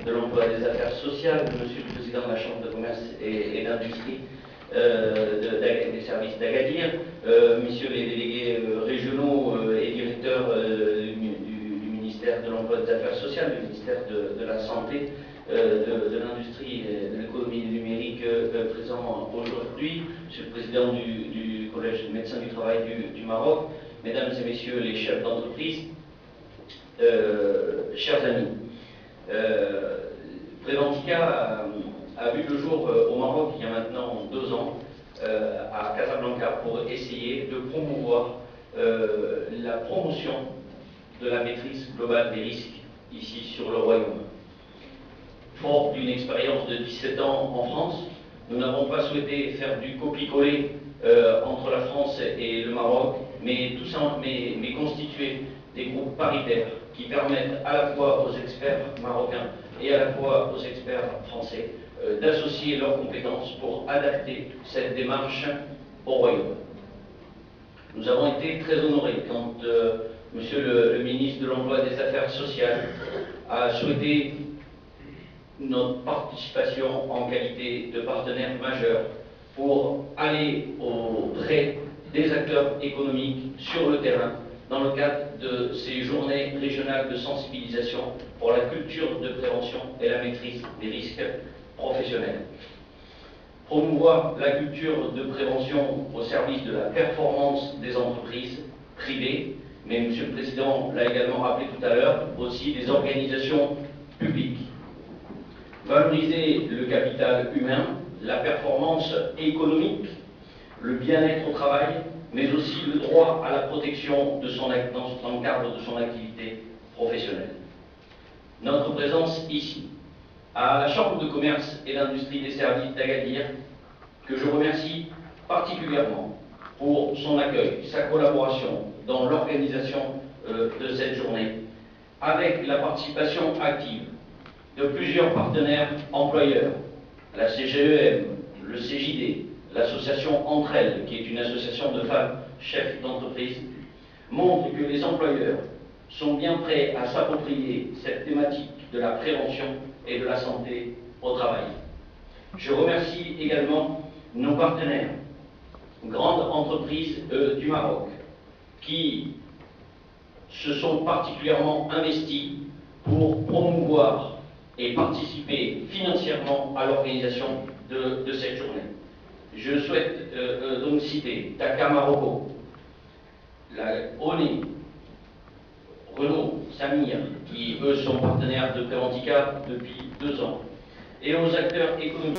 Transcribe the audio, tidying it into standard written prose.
de l'Emploi et des Affaires sociales, Monsieur le Président de la Chambre de commerce et d'industrie des services d'Agadir, Messieurs les délégués régionaux et directeurs du ministère de l'Emploi et des Affaires sociales, du ministère de la Santé, de l'industrie et de l'économie numérique présents aujourd'hui, Monsieur le Président du Collège de médecins du travail du Maroc, Mesdames et Messieurs les chefs d'entreprise, chers amis. Preventica a vu le jour au Maroc il y a maintenant 2 ans, à Casablanca, pour essayer de promouvoir la promotion de la maîtrise globale des risques ici sur le Royaume. Fort d'une expérience de 17 ans en France, nous n'avons pas souhaité faire du copier-coller entre la France et le Maroc, mais constituer des groupes paritaires qui permettent à la fois aux experts marocains et à la fois aux experts français d'associer leurs compétences pour adapter cette démarche au Royaume. Nous avons été très honorés quand Monsieur le ministre de l'Emploi et des Affaires sociales a souhaité notre participation en qualité de partenaire majeur pour aller auprès des acteurs économiques sur le terrain dans le cadre de ces journées régionales de sensibilisation pour la culture de prévention et la maîtrise des risques professionnels. Promouvoir la culture de prévention au service de la performance des entreprises privées, mais M. le Président l'a également rappelé tout à l'heure, aussi des organisations publiques. Valoriser le capital humain, la performance économique, le bien-être au travail, mais aussi le droit à la protection dans le cadre de son activité professionnelle. Notre présence ici, à la Chambre de commerce et d'industrie des services d'Agadir, que je remercie particulièrement pour son accueil, sa collaboration dans l'organisation de cette journée, avec la participation active de plusieurs partenaires employeurs, la CGEM, le CJD, l'association Entre Elles, qui est une association de femmes chefs d'entreprise, montre que les employeurs sont bien prêts à s'approprier cette thématique de la prévention et de la santé au travail. Je remercie également nos partenaires, grandes entreprises du Maroc, qui se sont particulièrement investis pour promouvoir et participer financièrement à l'organisation de cette journée. Je souhaite donc citer Taka Maroko, la ONE, Renault, Samir, qui eux sont partenaires de Preventica depuis 2 ans, et aux acteurs économiques.